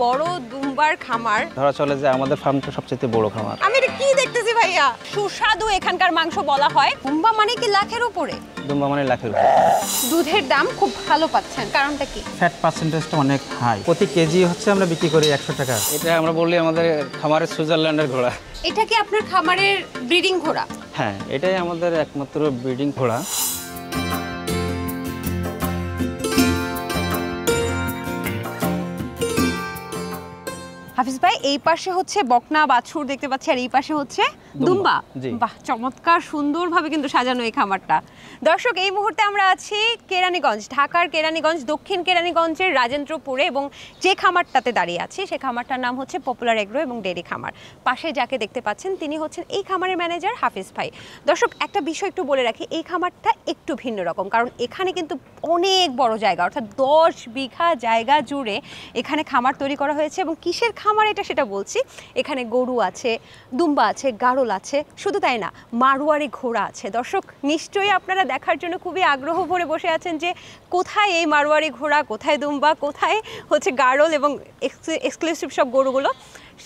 বড় দুম্বার খামার, ধরা চলে যে আমাদের ফার্মটা সবচেয়ে বড় খামার। আমি এটা কি দেখতেছি ভাইয়া? সুস্বাদু এখানকার মাংস বলা হয়। দুম্বা মানে কি লাখের উপরে? দুম্বা মানে লাখের উপরে। দুধের দাম খুব ভালো পাচ্ছেন, কারণটা কি? ফ্যাট পার্সেন্টেজটা অনেক হাই। প্রতি কেজি হচ্ছে আমরা বিক্রি করি 100 টাকা। এটা আমরা বলি আমাদের খামারের সুইজারল্যান্ডের ঘোড়া। এটা কি আপনার খামারের ব্রিডিং ঘোড়া? হ্যাঁ, এটাই আমাদের একমাত্র ব্রিডিং ঘোড়া। হাফিজ ভাই, এই পাশে হচ্ছে বকনা বাছুর দেখতে পাচ্ছি, আর এই পাশে হচ্ছে দুম্বা। বাহ, চমৎকার সুন্দরভাবে কিন্তু সাজানো এই খামারটা। দর্শক, এই মুহূর্তে আমরা আছি কেরানীগঞ্জ, ঢাকার কেরানীগঞ্জ, দক্ষিণ কেরানীগঞ্জের রাজেন্দ্রপুরে, এবং যে খামারটাতে দাঁড়িয়ে আছি সেই খামারটার নাম হচ্ছে পপুলার এগ্রো এবং ডেয়ারি খামার। পাশে যাকে দেখতে পাচ্ছেন তিনি হচ্ছেন এই খামারের ম্যানেজার হাফিজ ভাই। দর্শক, একটা বিষয় একটু বলে রাখি, এই খামারটা একটু ভিন্ন রকম, কারণ এখানে কিন্তু অনেক বড় জায়গা, অর্থাৎ 10 বিঘা জায়গা জুড়ে এখানে খামার তৈরি করা হয়েছে। এবং কিসের খামার এটা সেটা বলছি, এখানে গরু আছে, দুম্বা আছে, গাড়ল আছে, শুধু তাই না, মারোয়ারি ঘোড়া আছে। দর্শক, নিশ্চয়ই আপনারা দেখার জন্য খুবই আগ্রহ ভরে বসে আছেন যে কোথায় এই মারোয়ারি ঘোড়া, কোথায় দুম্বা, কোথায় হচ্ছে গাড়ল এবং এক্সক্লুসিভ সব গরুগুলো।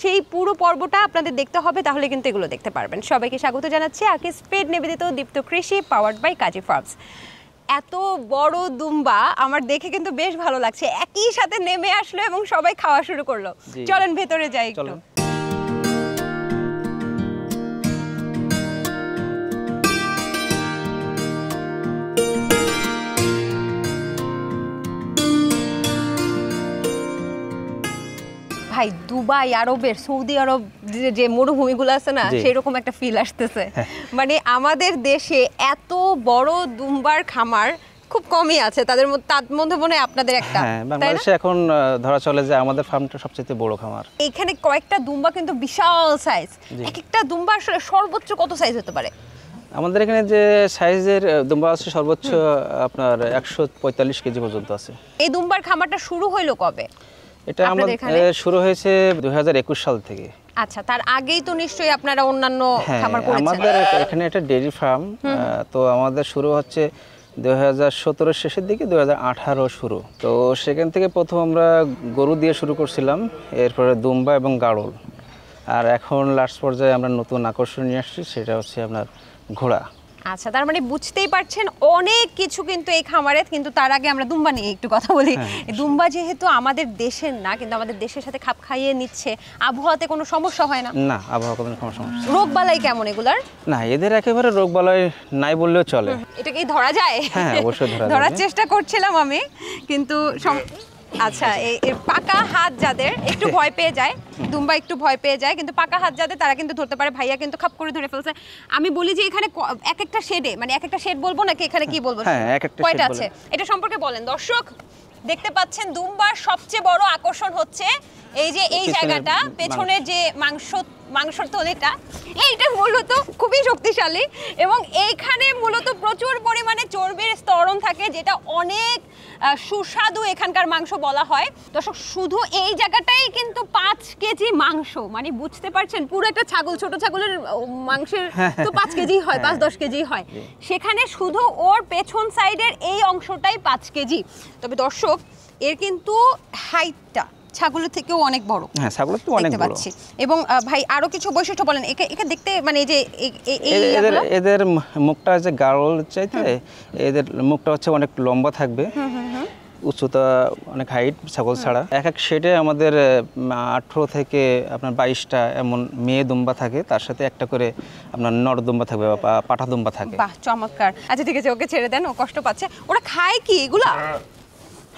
সেই পুরো পর্বটা আপনাদের দেখতে হবে, তাহলে কিন্তু এগুলো দেখতে পারবেন। সবাইকে স্বাগত জানাচ্ছি আকিজ পেড নিবেদিত দীপ্ত কৃষি, পাওয়ার্ড বাই কাজী ফার্মস। এত বড় দুম্বা আমার দেখে কিন্তু বেশ ভালো লাগছে, একই সাথে নেমে আসলো এবং সবাই খাওয়া শুরু করলো। চলেন ভেতরে যাই একটু। ভাই, দুবাই, আরবের, সৌদি আরব যে মরুভূমিগুলো আছে না, সেরকম একটা ফিল আসতেছে। মানে আমাদের দেশে এত বড় দুম্বার খামার খুব কমই আছে, তার মধ্যে মনে হয় আপনাদের একটা। বাংলাদেশে এখন ধরা চলে যে আমাদের ফার্মটা সবচেয়ে বড় খামার। এখানে কয়েকটা দুম্বা কিন্তু বিশাল সাইজ। এক একটা দুম্বা আসলে সর্বোচ্চ কত সাইজ হতে পারে? আমাদের এখানে যে সাইজের দুম্বা আছে সর্বোচ্চ আপনার 145 কেজি পর্যন্ত আছে। এই দুম্বার খামারটা শুরু হইলো কবে? এটা আমাদের শুরু হয়েছে 2021 সাল থেকে। আচ্ছা, তার আগেই তো নিশ্চয়ই আপনারা অন্যান্য খামার করেছেন? আমাদের এখানে একটা ডেয়ারি ফার্ম, তো আমাদের শুরু হচ্ছে 2017 শেষের দিকে, 2018 শুরু। তো সেখান থেকে প্রথম আমরা গরু দিয়ে শুরু করছিলাম, এরপরে দুম্বা এবং গাড়ল, আর এখন লাস্ট পর্যায়ে আমরা নতুন আকর্ষণ নিয়ে আসছি, সেটা হচ্ছে আপনার ঘোড়া। আচ্ছা, তার মানে বুঝতেই পারছেন অনেক কিছু কিন্তু এই খামারে। কিন্তু তার আগে আমরা দুম্বা নিয়ে একটু কথা বলি। দুম্বা যেহেতু আমাদের দেশের না, কিন্তু আমাদের দেশের সাথে খাপ খাইয়ে নিচ্ছে, আবহাওয়াতে কোনো সমস্যা হয় না? না, আবহাওয়া কোনো সমস্যা। রোগবালাই কেমন এগুলার? না, এদের একেবারে রোগবালাই নাই বললেও চলে। এটা কি ধরা যায়? হ্যাঁ, অবশ্যই ধরা যায়। ধরার চেষ্টা করছিলাম আমি, কিন্তু আচ্ছা, এই পাকা হাত যাদের একটু ভয় পেয়ে যায়, দুম্বা একটু ভয় পেয়ে যায়, কিন্তু পাকা হাত যাদের তারা কিন্তু ধরতে পারে। ভাইয়া কিন্তু খাপ করে ধরে ফেলছে। আমি বলি যে এখানে এক একটা শেডে, মানে এক একটা শেড বলবো নাকি এখানে কি বলবো, কয়টা আছে এটা সম্পর্কে বলেন। দর্শক, দেখতে পাচ্ছেন দুম্বার সবচেয়ে বড় আকর্ষণ হচ্ছে এই যে এই জায়গাটা, পেছনের যে মাংসর থলিটা, এইটা মূলত খুবই শক্তিশালী এবং এইখানে মূলত প্রচুর পরিমাণে চর্বির স্তরণ থাকে, যেটা অনেক সুস্বাদু এখানকার মাংস বলা হয়। দর্শক, শুধু এই জায়গাটাই কিন্তু 5 কেজি মাংস, মানে বুঝতে পারছেন, পুরো একটা ছাগল, ছোট ছাগলের মাংসের তো 5 কেজি হয়, 5-10 কেজি হয়, সেখানে শুধু ওর পেছন সাইডের এই অংশটাই 5 কেজি। তবে দর্শক, এর কিন্তু হাইটটা ছাগলের থেকেও অনেক বড়। হ্যাঁ, ছাগলের থেকে অনেক বড়। এবং ভাই, আরো কিছু বৈশিষ্ট্য বলেন। একে দেখতে, মানে এই যে এদের মুখটা যে গাড়ল চাইতে এদের মুখটা হচ্ছে অনেক লম্বা থাকবে, উচ্চতা অনেক হাইট ছাগল ছাড়া। এক শেডে আমাদের 18 থেকে আপনার 22টা এমন মেয়ে দুম্বা থাকে, তার সাথে একটা করে আপনার নর দুম্বা থাকবে বা পাঠা দুম্বা থাকে। বাহ, চমৎকার। আচ্ছা ঠিক আছে, ওকে ছেড়ে দেন, ও কষ্ট পাচ্ছে। ওরা খায় কি এগুলা?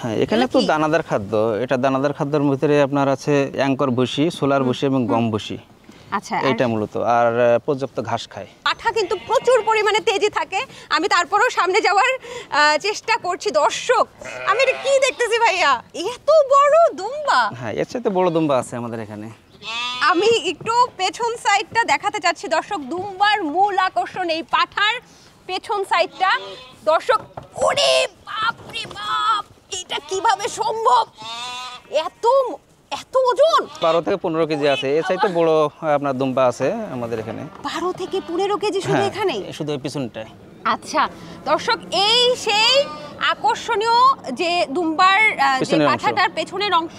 হ্যাঁ, এখানে তো দানাদার খাদ্য। এটা দানাদার খাদ্যের ভিতরে আপনার আছে অ্যাঙ্কর ভুসি, সোলার ভুসি এবং গম ভুসি। আচ্ছা, এটা মূলত, আর পর্যাপ্ত ঘাস খায়। পাঠা কিন্তু প্রচুর পরিমাণে তেজি থাকে। আমি তারপরেও সামনে যাওয়ার চেষ্টা করছি। দর্শক, আমি এটা কি দেখতেছি ভাইয়া, এত বড় দুম্বা? হ্যাঁ, এর চাইতে বড় দুম্বা আছে আমাদের এখানে। আমি একটু পেছন সাইডটা দেখাতে চাচ্ছি। দর্শক, দুম্বার মূল আকর্ষণ এই পাঠার পেছন সাইডটা। দর্শক, ওরে বাপ রে বাপ, এটা কিভাবে সম্ভব? এত ওজন? 12 থেকে 15 কেজি আছে। এর চাইতে বড় আপনার দুম্বা আছে আমাদের এখানে। 12 থেকে 15 কেজি শুধু এখানেই? শুধু এই পিছনটায়। আচ্ছা দর্শক, এই সেই আকর্ষণীয় যে দুম্বার যে পাঠাটার পেছনের অংশ,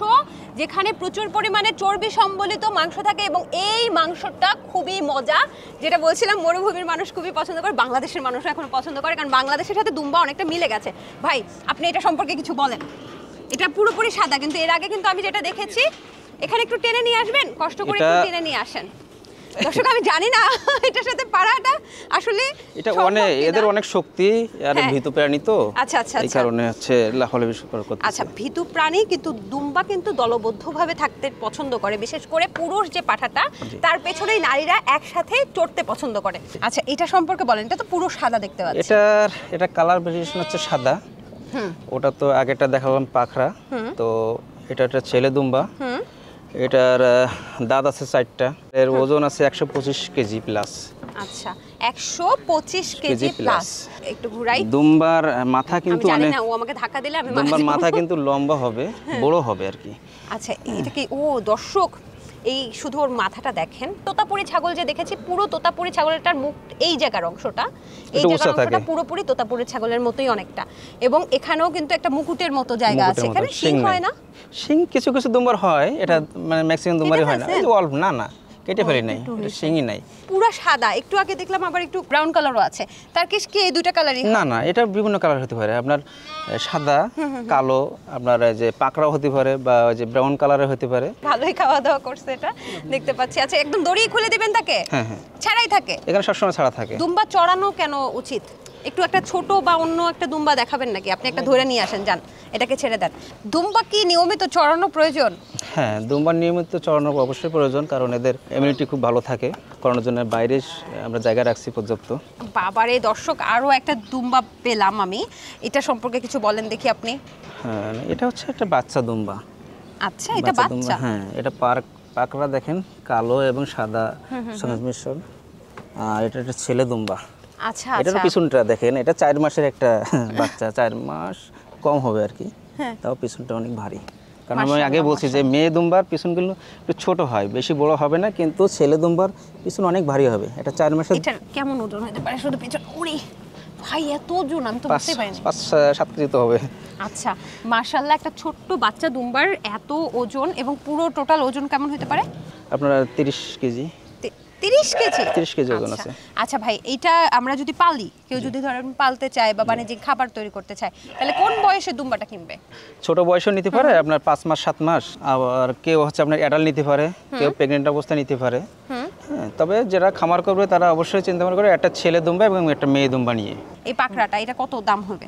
যেখানে প্রচুর পরিমাণে চর্বি সম্বলিত মাংস থাকে এবং এই মাংসটা খুবই মজা। যেটা বলছিলাম, মরুভূমির মানুষ খুবই পছন্দ করে, বাংলাদেশের মানুষও এখন পছন্দ করে, কারণ বাংলাদেশের সাথে দুম্বা অনেকটা মিলে গেছে। ভাই, আপনি এটা সম্পর্কে কিছু বলেন। এটা পুরোপুরি সাদা, কিন্তু এর আগে কিন্তু আমি যেটা দেখেছি, এখানে একটু টেনে নিয়ে আসবেন, কষ্ট করে একটু টেনে নিয়ে আসেন। দর্শক, আমি জানি না এটার সাথে পারাটা আসলে এটা অনেক, এদের অনেক শক্তি আর ভীতু প্রাণী তো, আচ্ছা আচ্ছা, এই কারণে হচ্ছে লাফালাফি করতে। আচ্ছা, ভীতু প্রাণী, কিন্তু দুম্বা কিন্তু দলবদ্ধভাবে থাকতে পছন্দ করে, বিশেষ করে পুরুষ যে পাঠাটা তার পেছনেই নারীরা একসাথে চড়তে পছন্দ করে। আচ্ছা, এটা সম্পর্কে বলেন। এটা তো পুরো সাদা দেখতে পাচ্ছি। এটা কালার ভেরিয়েশন হচ্ছে সাদা। ওটা তো আগেটা দেখালাম পাখরা, তো এটা একটা ছেলে দুম্বা। এটার দাঁত আছে 4টা, এর ওজন আছে 125 কেজি প্লাস। আচ্ছা, 125 কেজি প্লাস। একটু ঘুরাই। দুম্বার মাথা কিন্তু অনেক, ও আমাকে ধাক্কা দিলে আমি দুম্বার মাথা কিন্তু লম্বা হবে, বড় হবে আর কি। আচ্ছা, এটা কি, ও দর্শক এই শুধু ওর মাথাটা দেখেন। তোতাপুরি ছাগল যে দেখেছি, পুরো তোতাপুরি ছাগলটার মুখ, এই জায়গার অংশটা, এই জায়গার অংশটা পুরোপুরি তোতাপুরি ছাগলের মতোই অনেকটা, এবং এখানেও কিন্তু একটা মুকুটের মতো জায়গা আছে। এখানে শিং হয় না? শিং কিছু কিছু দুম্বার হয়, এটা মানে ম্যাক্সিমাম দুম্বারই হয় না। এই অল্প, না না কেটে ফেলি নাই, এটা শিংই নাই। পুরো সাদা, একটু আগে দেখলাম আবার একটু ব্রাউন কালারও আছে। তার কি এই দুইটা কালারই? না না, এটা বিভিন্ন কালার হতে পারে, আপনার সাদা, কালো, আপনার যে পাকড়াও হতে পারে, বা যে ব্রাউন কালারের হতে পারে। ভালোই খাওয়া দাওয়া করছে এটা দেখতে পাচ্ছি। আচ্ছা, একদম দড়ি খুলে দিবেন তাকে? হ্যাঁ হ্যাঁ, ছাড়াই থাকে এখানে সবসময় ছাড়া থাকে। দুম্বা চড়ানো কেন উচিত? একটু একটা ছোট বা অন্য একটা দুম্বা দেখাবেন নাকি? আপনি একটা ধরে নিয়ে আসেন, যান, এটাকে ছেড়ে দেন। দুম্বা কি নিয়মিত চড়ানো প্রয়োজন? হ্যাঁ, দুম্বার নিয়মিত চড়ানো অবশ্যই প্রয়োজন, কারণ এদের ইমিউনিটি খুব ভালো থাকে। করানোর জন্য বাইরে আমরা জায়গা রাখছি পর্যাপ্ত। বাবারে দর্শক, আরও একটা দুম্বা পেলাম আমি। এটা সম্পর্কে কিছু বলেন দেখি আপনি। হ্যাঁ, এটা হচ্ছে একটা বাচ্চা দুম্বা। আচ্ছা, এটা বাচ্চা? হ্যাঁ, এটা পাকড়া দেখেন, কালো এবং সাদা সংমিশ্রণ। আর এটা একটা ছেলে দুম্বা। আচ্ছা, এটার পিছনটা দেখেন, এটা 4 মাসের একটা বাচ্চা, 4 মাস কম হবে আর কি, তাও পিছনটা অনেক ভারী। কারণ আমি আগে বলছি যে মেয়ে দুম্বার পিছনগুলো একটু ছোট হয়, বেশি বড় হবে না, কিন্তু ছেলে দুম্বার পিছন অনেক ভারী হবে। এটা 4 মাসের। এটা কেমন ওজন হতে পারে শুধু পিছন? ওরে ভাই, এত ওজন! আমি তো বুঝতে পারিনি। 5-7 কেজি তো হবে। আচ্ছা, মাশাআল্লাহ, একটা ছোট্ট বাচ্চা দুম্বার এত ওজন, এবং পুরো টোটাল ওজন কেমন হতে পারে? আপনার 30 কেজি। 30 কেজি? 30 কেজি ওজন আছে। আচ্ছা ভাই, এইটা আমরা যদি পালি, কেউ যদি ধরেন পালতে চায় বা বাণিজ্যিক খাবার তৈরি করতে চায়, তাহলে কোন বয়সে দুম্বাটা কিনবে? ছোট বয়সেও নিতে পারে, আপনার 5 মাস 7 মাস, আবার কেউ হচ্ছে আপনার অ্যাডাল্ট নিতে পারে, কেউ প্রেগনেন্ট অবস্থায় নিতে পারে। হ্যাঁ, তবে যারা খামার করবে তারা অবশ্যই চিন্তা ভাবনা করে একটা ছেলে দুম্বা এবং একটা মেয়ে দুম্বা নিয়ে। এই পাকড়াটা, এটা কত দাম হবে?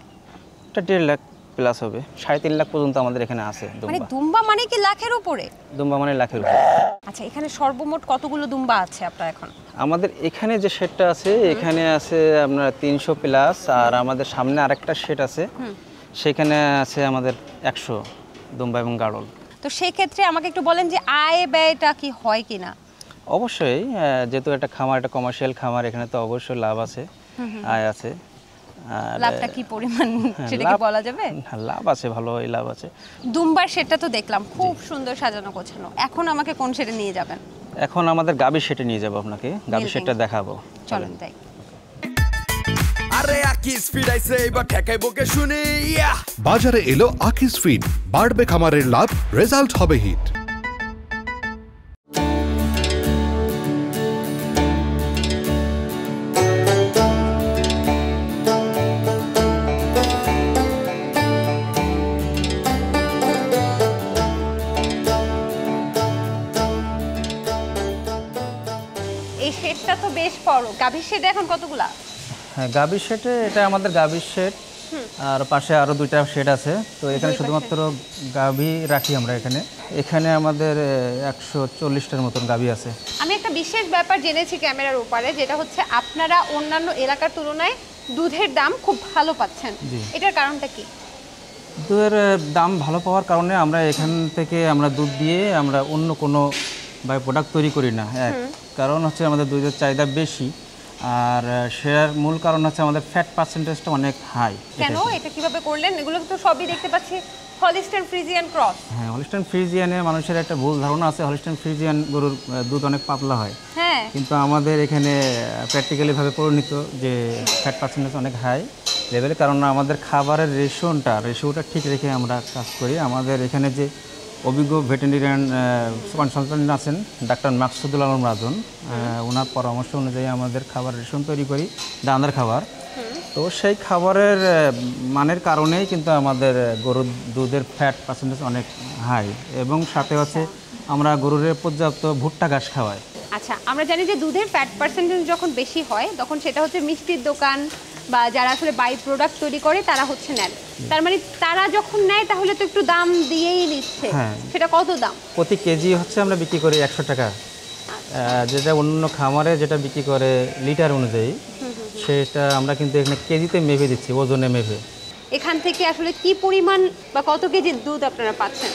এটা 1.5 লাখ প্লাস হবে, 3.5 লাখ পর্যন্ত আমাদের এখানে আছে দুম্বা। মানে দুম্বা মানে কি লাখের উপরে? দুম্বা মানে লাখের উপরে। আচ্ছা, এখানে সর্বমোট কতগুলো দুম্বা আছে আপনার এখন? আমাদের এখানে যে শেডটা আছে, এখানে আছে আপনার 300 প্লাস, আর আমাদের সামনে আরেকটা শেড আছে, সেখানে আছে আমাদের 100 দুম্বা এবং গাড়ল। তো সেই ক্ষেত্রে আমাকে একটু বলেন যে আয় ব্যয়টা কি হয় কিনা? অবশ্যই, যেহেতু একটা খামার, একটা কমার্শিয়াল খামার, এখানে তো অবশ্যই লাভ আছে, আয় আছে। লাভটা কি পরিমাণ সেটা কি বলা যাবে? লাভ আছে, ভালোই লাভ আছে। দুম্বার শেডটা তো দেখলাম খুব সুন্দর সাজানো গোছানো। এখন আমাকে কোন শেডে নিয়ে যাবেন? এখন আমাদের গাবি শেডে নিয়ে যাব, আপনাকে গাবি শেডটা দেখাবো, চলেন তাই। আরে আকিস ফিড আইছে, এবার ঠেকাই বকে শুনি। বাজারে এলো আকিস ফিড, বাড়বে খামারের লাভ, রেজাল্ট হবে হিট। এই শেডটা তো বেশ বড়। গাভীর শেড এখন কতগুলা? হ্যাঁ, গাবি শেডে এটা আমাদের গাবির শেড, আর পাশে আরো 2টা শেড আছে। তো এখানে শুধুমাত্র গাভী রাখি আমরা এখানে। এখানে আমাদের 140টার মতন গাভী আছে। আমি একটা বিশেষ ব্যাপার জেনেছি ক্যামেরার উপরে, যেটা হচ্ছে আপনারা অন্যান্য এলাকার তুলনায় দুধের দাম খুব ভালো পাচ্ছেন। এটার কারণটা কি? দুধের দাম ভালো পাওয়ার কারণে আমরা এখান থেকে আমরা দুধ দিয়ে আমরা অন্য কোনো বাই প্রোডাক্ট তৈরি করি না। এক কারণ হচ্ছে আমাদের দুধের চাহিদা বেশি, আর সেটার মূল কারণ হচ্ছে আমাদের ফ্যাট পার্সেন্টেজটা অনেক হাই। কেন? এটা কিভাবে করলেন? এগুলো তো সবই দেখতে পাচ্ছি হলিস্টাইন ফ্রিজিয়ান ক্রস। হ্যাঁ, হলিস্টাইন ফ্রিজিয়ানে মানুষের একটা ভুল ধারণা আছে, হলিস্টাইন ফ্রিজিয়ান গরুর দুধ অনেক পাতলা হয়। হ্যাঁ, কিন্তু আমাদের এখানে প্র্যাকটিক্যালিভাবে পরিণত যে ফ্যাট পার্সেন্টেজ অনেক হাই লেভেলে, কারণ আমাদের খাবারের রেশিওটা ঠিক রেখে আমরা কাজ করি। আমাদের এখানে যে অভিজ্ঞ ভেটেরিনারিয়ান কনসালটেন্ট আছেন ডাক্তার মাকসুদুল আলম রাজন, ওনার পরামর্শ অনুযায়ী আমাদের খাবার রেশন তৈরি করি, দানাদার খাবার। তো সেই খাবারের মানের কারণেই কিন্তু আমাদের গরুর দুধের ফ্যাট পার্সেন্টেজ অনেক হাই, এবং সাথে হচ্ছে আমরা গরুর পর্যাপ্ত ভুট্টা ঘাস খাওয়াই। আচ্ছা, আমরা জানি যে দুধের ফ্যাট পার্সেন্টেজ যখন বেশি হয় তখন সেটা হচ্ছে মিষ্টির দোকান বা যারা আসলে বাই প্রোডাক্ট তৈরি করে তারা হচ্ছে নেন। তার মানে তারা যখন নেয় তাহলে তো একটু দাম দিয়েই নিচ্ছে। সেটা কত দাম? প্রতি কেজি হচ্ছে আমরা বিক্রি করি 100 টাকা, যেটা অন্য খামারে যেটা বিক্রি করে লিটার অনুযায়ী, সেটা আমরা কিন্তু এখানে কেজিতে মেপে দিচ্ছি, ওজনে মেপে। এখান থেকে আসলে কি পরিমাণ বা কত কেজি দুধ আপনারা পাচ্ছেন?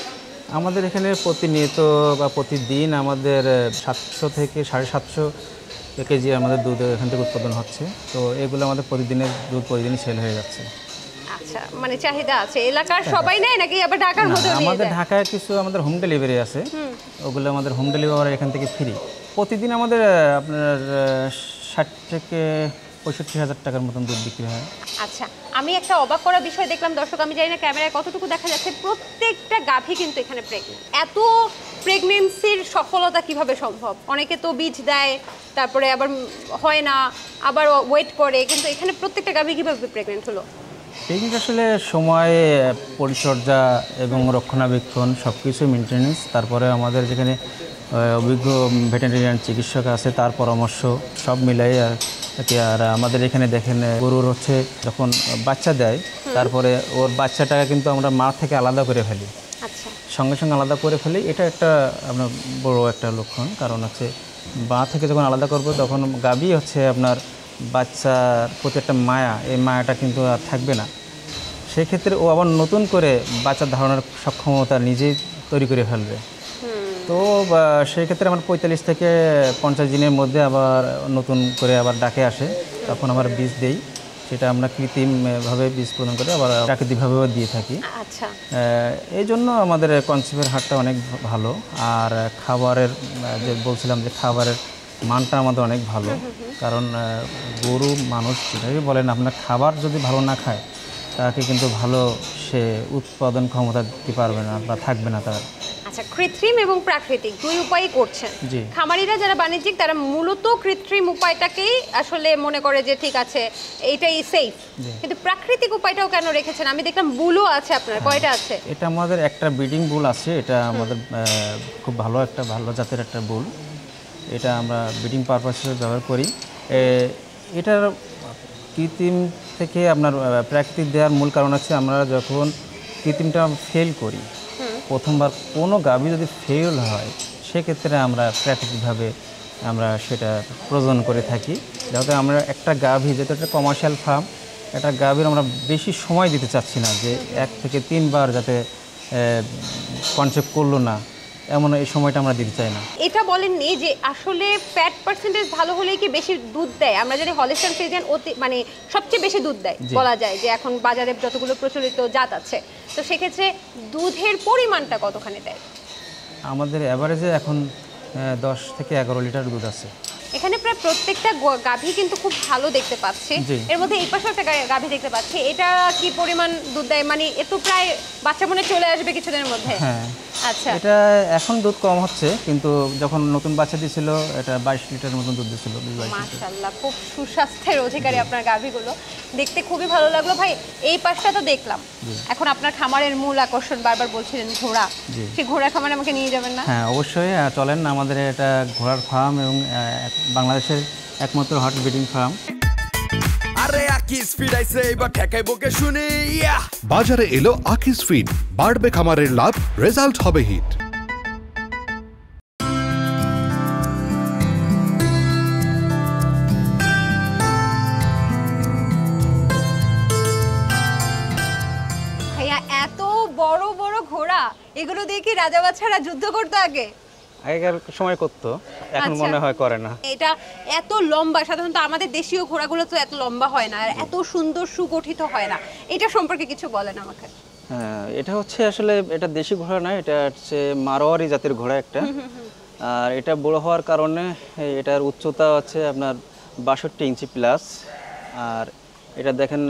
আমাদের এখানে প্রতিনিয়ত বা প্রতিদিন আমাদের 700 থেকে 750 কেজি আমাদের দুধ এখান থেকে উৎপাদন হচ্ছে। তো এগুলো আমাদের প্রতিদিনের দুধ প্রতিদিনই সেল হয়ে যাচ্ছে। আচ্ছা, মানে চাহিদা আছে, এলাকার সবাই নেয় নাকি আবার ঢাকার মধ্যে নিয়ে যায়? আমাদের ঢাকায় কিছু আমাদের হোম ডেলিভারি আছে, ওগুলো আমাদের হোম ডেলিভারি এখান থেকে ফ্রি। প্রতিদিন আমাদের আপনার 60 থেকে 65,000 টাকার মতন দুধ বিক্রি হয়। আচ্ছা, আমি একটা অবাক করা বিষয় দেখলাম দর্শক, আমি জানি না ক্যামেরায় কতটুকু দেখা যাচ্ছে, প্রত্যেকটা গাভী কিন্তু এখানে প্রেগনেন্ট। এত প্রেগনেন্সির সফলতা কিভাবে সম্ভব? অনেকে তো বীজ দেয়, তারপরে আবার হয় না, আবার ওয়েট করে, কিন্তু এখানে প্রত্যেকটা গাভী কিভাবে প্রেগনেন্ট হলো? প্রেগনেন্ট আসলে সময়, পরিচর্যা এবং রক্ষণাবেক্ষণ সব কিছু মেনটেন্যান্স, তারপরে আমাদের যেখানে অভিজ্ঞ ভেটেরিনারিয়ান চিকিৎসক আছে তার পরামর্শ সব মিলাই আর আমাদের এখানে দেখেন গরুর হচ্ছে যখন বাচ্চা দেয় তারপরে ওর বাচ্চাটাকে কিন্তু আমরা মা থেকে আলাদা করে ফেলি। আচ্ছা, সঙ্গে সঙ্গে আলাদা করে ফেলি, এটা একটা আপনার বড় একটা লক্ষণ। কারণ হচ্ছে মা থেকে যখন আলাদা করবো তখন গাভী হচ্ছে আপনার বাচ্চার প্রতি একটা মায়া, এই মায়াটা কিন্তু আর থাকবে না। সেক্ষেত্রে ও আবার নতুন করে বাচ্চা ধারণের সক্ষমতা নিজেই তৈরি করে ফেলবে। তো সেই ক্ষেত্রে আমার 45 থেকে 50 দিনের মধ্যে আবার নতুন করে আবার ডাকে আসে, তখন আবার বীজ দেই। সেটা আমরা কৃত্রিমভাবে বীজ প্রদান করে আবার প্রাকৃতিকভাবেও দিয়ে থাকি। আচ্ছা, এই জন্য আমাদের কনসেপ্টের হারটা অনেক ভালো। আর খাবারের যে বলছিলাম যে খাবারের মানটা আমাদের অনেক ভালো, কারণ গরু মানুষ যেটাই বলেন, আপনার খাবার যদি ভালো না খায় তাকে কিন্তু ভালো সে উৎপাদন ক্ষমতা দিতে পারবে না বা থাকবে না তার। আচ্ছা, কৃত্রিম এবং প্রাকৃতিক দুই উপায়ই করছেন। খামারিরা যারা বাণিজ্যিক তারা মূলত কৃত্রিম উপায়টাকেই আসলে মনে করে যে ঠিক আছে এইটাই সেফ, কিন্তু প্রাকৃতিক উপায়টাও কেন রেখেছেন? আমি দেখলাম বুলও আছে আপনার, কয়টা আছে? এটা আমাদের একটা ব্রিডিং বুল আছে, এটা আমাদের খুব ভালো একটা ভালো জাতের একটা বুল, এটা আমরা ব্রিডিং পারপাসে ব্যবহার করি। এটার কৃত্রিম থেকে আপনার প্রাকৃতিক দেওয়ার মূল কারণ হচ্ছে আমরা যখন কৃত্রিমটা ফেল করি, প্রথমবার কোনো গাভী যদি ফেল হয় সেক্ষেত্রে আমরা প্রাকৃতিকভাবে আমরা সেটা প্রজনন করে থাকি। যাতে আমরা একটা গাভী, যেহেতু একটা কমার্শিয়াল ফার্ম, একটা গাভীর আমরা বেশি সময় দিতে চাচ্ছি না, যে 1 থেকে 3 বার যাতে কনসেপ্ট করলো না, এমন এই সময়টা আমরা দিতে চাই না। এটা বলেননি যে আসলে ফ্যাট পার্সেন্টেজ ভালো হলেই কি বেশি দুধ দেয়? আমরা জানি হলিস্টাইন ফ্রিজিয়ান মানে সবচেয়ে বেশি দুধ দেয় বলা যায়, যে এখন বাজারে যতগুলো প্রচলিত জাত আছে, তো সেক্ষেত্রে দুধের পরিমাণটা কতখানি দেয়? আমাদের অ্যাভারেজে এখন 10 থেকে 11 লিটার দুধ আছে। এখানে প্রায় প্রত্যেকটা গাভী কিন্তু খুব ভালো দেখতে পাচ্ছি। এর মধ্যে এই পাশে একটা গাভী দেখতে পাচ্ছি, এটা কি পরিমাণ দুধ দেয়? মানে একটু প্রায় বাচ্চা মনে চলে আসবে কিছুদিনের মধ্যে। হ্যাঁ, আচ্ছা, এটা এখন দুধ কম হচ্ছে, কিন্তু যখন নতুন বাচ্চা দিয়েছিল এটা 22 লিটারের মতন দুধ দিয়েছিল। মাশাআল্লাহ, খুব সুস্বাস্থ্যের অধিকারী আপনার গাভীগুলো, দেখতে খুবই ভালো লাগলো। ভাই, এই পাশটা তো দেখলাম, এখন আপনার খামারের মূল আকর্ষণ বারবার বলছিলেন ঘোড়া, সেই ঘোড়া খামারে আমাকে নিয়ে যাবেন না? হ্যাঁ, অবশ্যই চলেন। আমাদের এটা ঘোড়ার ফার্ম এবং বাংলাদেশের একমাত্র হট ব্রিডিং ফার্ম। আরে আকিস ফিড আইছে, এবার ঠেকাই বকে শুনি। বাজারে এলো আকিস ফিড, বাড়বে খামারের লাভ, রেজাল্ট হবে হিট। ভাইয়া, এত বড় বড় ঘোড়া, এগুলো দিয়ে কি রাজা বাদশারা যুদ্ধ করতো আগে? আগেকার সময় করতো, এখন মনে হয় করে না। এটা এত লম্বা, সাধারণত আমাদের দেশীয় ঘোড়াগুলো তো এত লম্বা হয় না, আর এত সুন্দর সুগঠিত হয় না, এটা সম্পর্কে কিছু বলেন আমাকে। হ্যাঁ, এটা হচ্ছে আসলে এটা দেশি ঘোড়া না, এটা হচ্ছে মারোয়ারি জাতের ঘোড়া একটা। আর এটা বড় হওয়ার কারণে এটার উচ্চতা হচ্ছে আপনার 62 ইঞ্চি প্লাস। আর এটা দেখেন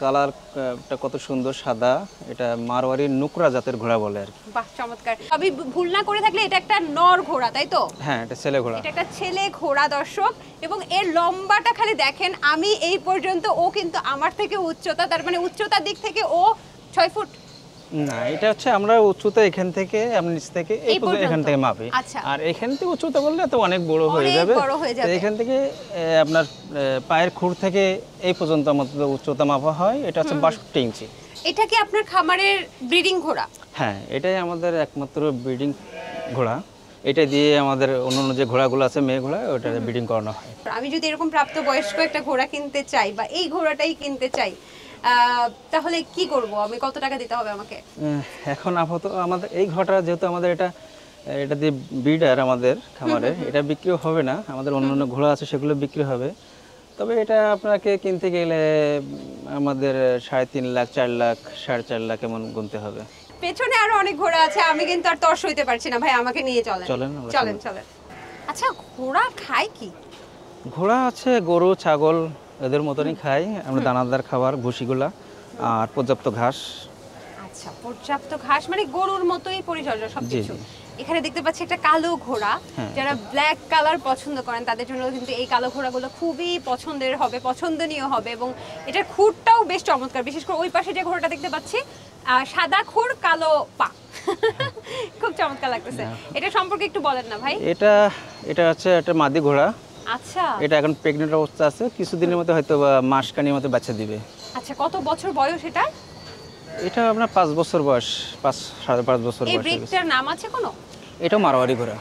কালারটা কত সুন্দর সাদা, এটা মারওয়ারি নুকরা জাতের ঘোড়া বলে আর কি। বাহ চমৎকার। আমি ভুল না করে থাকলে এটা একটা নর ঘোড়া তাই তো? হ্যাঁ, এটা ছেলে ঘোড়া। এটা একটা ছেলে ঘোড়া দর্শক, এবং এর লম্বাটা খালি দেখেন, আমি এই পর্যন্ত, ও কিন্তু আমার থেকে উচ্চতা, তার মানে উচ্চতার দিক থেকে ও 6 ফুট। না, এটা হচ্ছে আমরা উচ্চতা এখান থেকে আমরা নিচ থেকে এই পর্যন্ত এখান থেকে মাপি। আচ্ছা। আর এখান থেকে উচ্চতা বললে তো অনেক বড় হয়ে অনেক যাবে। বড় হয়ে যাবে। তো এখান থেকে আপনার পায়ের খুর থেকে এই পর্যন্ত আমাদের উচ্চতা মাপা হয়, এটা হচ্ছে 62 ইঞ্চি। এটা কি আপনার খামারের ব্রিডিং ঘোড়া? হ্যাঁ, এটাই আমাদের একমাত্র ব্রিডিং ঘোড়া। এটা দিয়ে আমাদের অন্যান্য যে ঘোড়াগুলো আছে মেয়ে ঘোড়া, ওটা ব্রিডিং করানো হয়। আমি যদি এরকম প্রাপ্তবয়স্ক একটা ঘোড়া কিনতে চাই বা এই ঘোড়াটাই কিনতে চাই, তাহলে কি করব? আমি কত টাকা দিতে হবে আমাকে? এখন আপাতত আমাদের এই ঘোড়াটা যেহেতু আমাদের এটা দিয়ে ব্রিডার আমাদের খামারে, এটা বিক্রি হবে না। আমাদের অন্যান্য ঘোড়া আছে সেগুলো বিক্রি হবে। তবে এটা আপনাকে কিনতে গেলে আমাদের 3.5 লাখ, 4 লাখ, 4.5 লাখ এমন গুনতে হবে। পেছনে আরো অনেক ঘোড়া আছে, আমি কিন্তু আর তর সইতে পারছি না ভাই, আমাকে নিয়ে চলেন। চলেন, আমরা চলেন চলেন। আচ্ছা, ঘোড়া খায় কি? ঘোড়া আছে গরু, ছাগল এদের মতনই খায়। আমরা দানাদার খাবার, ভুসিগুলা আর পর্যাপ্ত ঘাস। আচ্ছা, পর্যাপ্ত ঘাস মানে গরুর মতোই পরিচর্যা সবকিছু। জি। এখানে দেখতে পাচ্ছি একটা কালো ঘোড়া। হ্যাঁ। যারা ব্ল্যাক কালার পছন্দ করেন তাদের জন্য কিন্তু এই কালো ঘোড়াগুলো খুবই পছন্দের হবে, পছন্দনীয় হবে, এবং এটার খুরটাও বেশ চমৎকার। বিশেষ করে ওই পাশে যে ঘোড়াটা দেখতে পাচ্ছি, সাদা খুর কালো পা, খুব চমৎকার লাগতেছে। এটা সম্পর্কে একটু বলেন না ভাই। এটা হচ্ছে একটা মাদি ঘোড়া। আচ্ছা। এটা এখন প্রেগনেন্ট অবস্থা আছে, কিছুদিনের মধ্যে হয়তো মাসখানির মধ্যে বাচ্চা দিবে। আচ্ছা, কত বছর বয়স এটা? এটা আপনার 5 বছর বয়স, 5.5 বছর এই বয়স। ব্রিডটার নাম আছে কোনো? এটা মারওয়ারি ঘোড়া।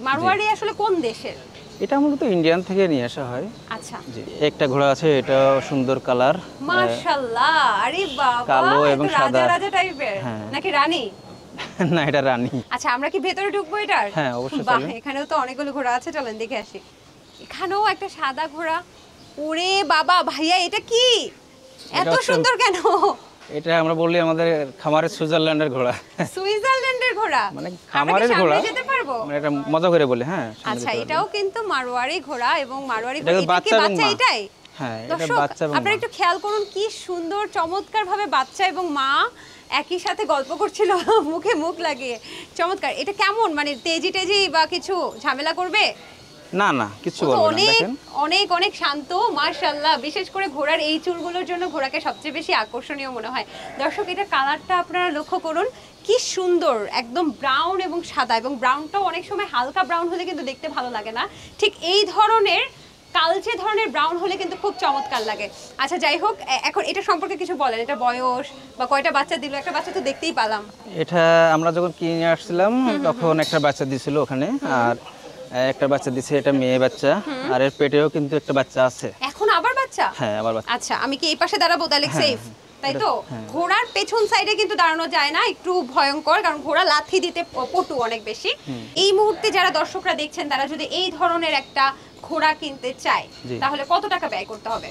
মারওয়ারি আসলে কোন দেশের? এটা মূলত ইন্ডিয়ান থেকে নিয়ে আসা হয়। আচ্ছা। জি, একটা ঘোড়া আছে, এটা সুন্দর কালার, মাশাআল্লাহ, আরে বাবা, কালো এবং এটা রাজা সাদা। রাজা টাইপের হ্যাঁ। নাকি রানী? না, এটা রানী। আচ্ছা, আমরা কি ভেতরে ঢুকবো এটার? হ্যাঁ, অবশ্যই বাহ, চলেন। এখানেও তো অনেকগুলো ঘোড়া আছে, চলেন দেখে আসি। এখানেও একটা সাদা ঘোড়া। ওরে বাবা ভাইয়া, এটা কি এটা এত হচ্ছে- সুন্দর কেন? এটা আমরা বলি আমাদের খামারের সুইজারল্যান্ডের ঘোড়া। সুইজারল্যান্ডের ঘোড়া? মানে আমরা কি খামারের সামনে ঘোড়া। যেতে পারবো? মানে এটা মজা করে বলি। হ্যাঁ, সামনে আচ্ছা, যেতে পারবেন। এটাও কিন্তু মারওয়ারি ঘোড়া, এবং মারওয়ারি এটা ঘোড়া, কিন্তু এটা কি বাচ্চা এবং বাচ্চা মা। এটাই? হ্যাঁ, এটা দর্শক, বাচ্চা এবং আপনারা মা। একটু খেয়াল করুন, কি সুন্দর চমৎকার ভাবে বাচ্চা এবং মা একই সাথে গল্প করছিল মুখে মুখ লাগিয়ে। চমৎকার। এটা কেমন, মানে তেজি টেজি বা কিছু ঝামেলা করবে? না না, কিছু ও তো বলবো না। অনেক দেখেন, অনেক অনেক শান্ত, মাশাআল্লাহ। বিশেষ করে ঘোড়ার এই চুলগুলোর জন্য ঘোড়াকে সবচেয়ে বেশি আকর্ষণীয় মনে হয়। দর্শক, এটা কালারটা আপনারা লক্ষ্য করুন, কি সুন্দর, একদম ব্রাউন এবং সাদা, এবং ব্রাউনটাও অনেক সময় হালকা ব্রাউন হলে কিন্তু দেখতে ভালো লাগে না, ঠিক এই ধরনের কালচে ধরনের ব্রাউন হলে কিন্তু খুব চমৎকার লাগে। আচ্ছা, যাই হোক, এখন এটা সম্পর্কে কিছু বলেন, এটা বয়স বা কয়টা বাচ্চা দিল? একটা বাচ্চা তো দেখতেই পেলাম। এটা আমরা যখন কিনে আসছিলাম তখন একটা বাচ্চা দিছিল ওখানে, আর একটা বাচ্চা দিছে, এটা মেয়ে বাচ্চা, আর এর পেটেও কিন্তু একটা বাচ্চা আছে। এখন আবার বাচ্চা? হ্যাঁ, আবার বাচ্চা। আচ্ছা, আমি কি এই পাশে দাঁড়াবো তাহলে? সেফ তাই তো? ঘোড়ার পেছন সাইডে কিন্তু দাঁড়ানো যায় না, একটু ভয়ঙ্কর, কারণ ঘোড়া লাথি দিতে পটু অনেক বেশি। এই মুহূর্তে যারা দর্শকরা দেখছেন, তারা যদি এই ধরনের একটা ঘোড়া কিনতে চায়, জি। তাহলে কত টাকা ব্যয় করতে হবে?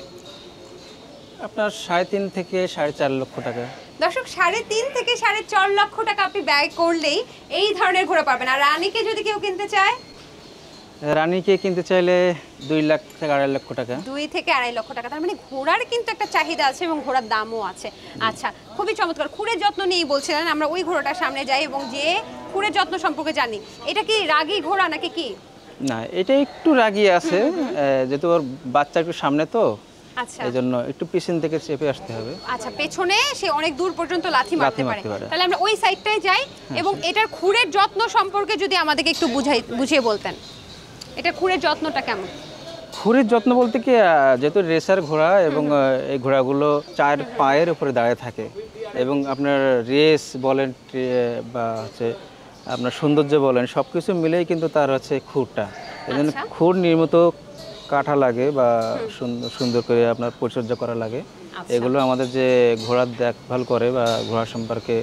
আপনার 3.5 থেকে 4.5 লক্ষ টাকা। দর্শক, 3.5 থেকে 4.5 লক্ষ টাকা আপনি ব্যয় করলেই এই ধরনের ঘোড়া পাবেন। আর রানীকে যদি কেউ কিনতে চায়? রানীকে কিনতে চাইলে 2 লাখ থেকে 2.5 লক্ষ টাকা। 2 থেকে 2.5 লক্ষ টাকা। তার মানে ঘোড়ার কিন্তু একটা চাহিদা আছে এবং ঘোড়ার দামও আছে। আচ্ছা, খুবই চমৎকার। খুরের যত্ন নিয়েই বলছিলেন, আমরা ওই ঘোড়াটার সামনে যাই এবং যে খুরের যত্ন সম্পর্কে জানি। এটা কি রাগী ঘোড়া নাকি কি? না, এটা একটু রাগী আছে, যেহেতু ওর বাচ্চা একটু সামনে তো, আচ্ছা এই জন্য একটু পিছন থেকে চেপে আসতে হবে। আচ্ছা, পেছনে সে অনেক দূর পর্যন্ত লাথি মারতে পারে। মারতে পারে। তাহলে আমরা ওই সাইডটায় যাই, এবং এটার খুরের যত্ন সম্পর্কে যদি আমাদেরকে একটু বুঝিয়ে বলতেন, এটা খুরের যত্নটা কেমন? খুরের যত্ন বলতে কি, যেহেতু রেসার ঘোড়া এবং এই ঘোড়াগুলো 4 পায়ের উপরে দাঁড়িয়ে থাকে, এবং আপনার রেস বলেন বা হচ্ছে আপনার সৌন্দর্য বলেন, সব কিছু মিলেই কিন্তু তার হচ্ছে খুরটা। এই জন্য আচ্ছা। খুর নির্মিত কাটা লাগে বা সুন্দর করে আপনার পরিচর্যা করা লাগে। আচ্ছা। এগুলো আমাদের যে ঘোড়ার দেখভাল করে বা ঘোড়া সম্পর্কে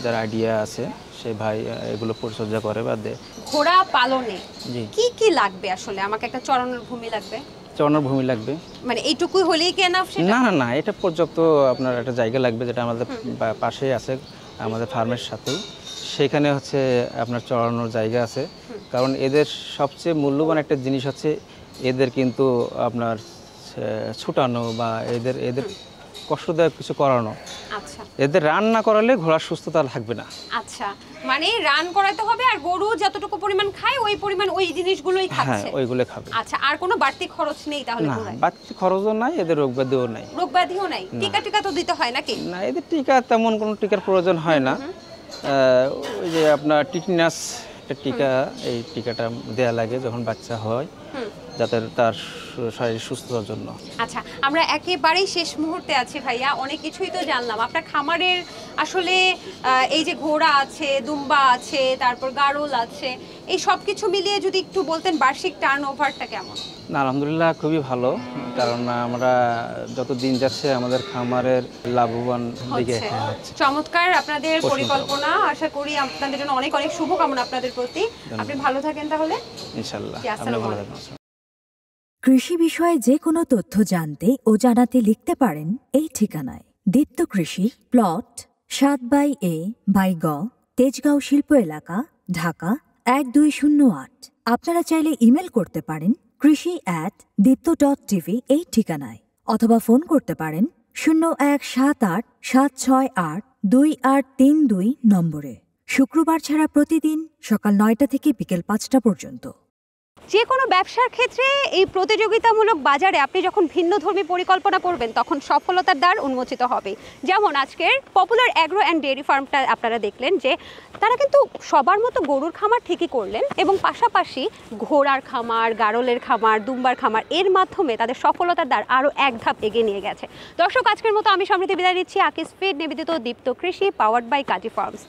যার আইডিয়া আছে সেই ভাই এগুলো পরিচর্যা করে বা দেয়। ঘোড়া পালনে জি। কি কি লাগবে আসলে? আমাকে একটা চরানোর ভূমি লাগবে, চড়ানোর ভূমি লাগবে। মানে এইটুকুই হলেই কি এনাফ সেটা? না না না, এটা পর্যাপ্ত আপনার একটা জায়গা লাগবে, যেটা আমাদের পাশেই আছে, আমাদের ফার্মের সাথেই। সেখানে হচ্ছে আপনার চড়ানোর জায়গা আছে, কারণ এদের সবচেয়ে মূল্যবান একটা জিনিস হচ্ছে এদের কিন্তু আপনার ছুটানো বা এদের এদের কষ্টদায়ক কিছু করানো, আচ্ছা এদের রান না করালে ঘোড়ার সুস্থতা থাকবে না। আচ্ছা, মানে রান করাতে হবে আর গরু যতটুকু পরিমাণ খায় ওই পরিমাণ ওই জিনিসগুলোই হ্যাঁ, খাচ্ছে। ওইগুলো খাবে। আচ্ছা, আর কোনো বাড়তি খরচ নেই তাহলে না, ঘোড়ায়? বাড়তি খরচও নাই, এদের রোগ ব্যাধিও নাই। রোগ ব্যাধিও নাই, টিকা টিকা তো দিতে হয় নাকি? না, এদের টিকা তেমন কোনো টিকার প্রয়োজন হয় না। ওই যে আপনার টিটেনাস একটা টিকা, এই টিকাটা দেয়া লাগে যখন বাচ্চা হয়, যাতে তার শারীরিক সুস্থতার জন্য। আচ্ছা, আমরা একেবারেই শেষ মুহূর্তে আছি ভাইয়া, অনেক কিছুই তো জানলাম আপনার খামারের। আসলে এই যে ঘোড়া আছে, দুম্বা আছে, তারপর গাড়ল আছে, এই সব কিছু মিলিয়ে যদি একটু বলতেন বার্ষিক টার্নওভারটা কেমন? না, আলহামদুলিল্লাহ খুবই ভালো, কারণ আমরা যত দিন যাচ্ছে আমাদের খামারের লাভবান দিকে হচ্ছে। চমৎকার আপনাদের পরিকল্পনা, আশা করি আপনাদের জন্য অনেক অনেক শুভকামনা আপনাদের প্রতি। আপনি ভালো থাকেন তাহলে, ইনশাআল্লাহ। জি, আসসালামু আপনি ভালো আলাইকুম। থাকবেন। কৃষি বিষয়ে যে কোনো তথ্য জানতে ও জানাতে লিখতে পারেন এই ঠিকানায়। দীপ্ত কৃষি, প্লট 7/A/গ, তেজগাঁও শিল্প এলাকা, ঢাকা 1208। আপনারা চাইলে ইমেল করতে পারেন krishi@dipto.tv এই ঠিকানায়, অথবা ফোন করতে পারেন 0178-768-2832 নম্বরে। শুক্রবার ছাড়া প্রতিদিন সকাল 9টা থেকে বিকেল 5টা পর্যন্ত। যে কোনো ব্যবসার ক্ষেত্রে এই প্রতিযোগিতামূলক বাজারে আপনি যখন ভিন্নধর্মী পরিকল্পনা করবেন তখন সফলতার দ্বার উন্মোচিত হবে। যেমন আজকের পপুলার অ্যাগ্রো অ্যান্ড ডেয়ারি ফার্মটা আপনারা দেখলেন যে তারা কিন্তু সবার মতো গরুর খামার ঠিকই করলেন এবং পাশাপাশি ঘোড়ার খামার, গাড়লের খামার, দুম্বার খামার, এর মাধ্যমে তাদের সফলতার দ্বার আরও এক ধাপ এগিয়ে নিয়ে গেছে। দর্শক, আজকের মতো আমি সমৃদ্ধি বিদায় দিচ্ছি। আকিস ফিড নিবেদিত দীপ্ত কৃষি, পাওয়ার্ড বাই কাজী ফার্মস।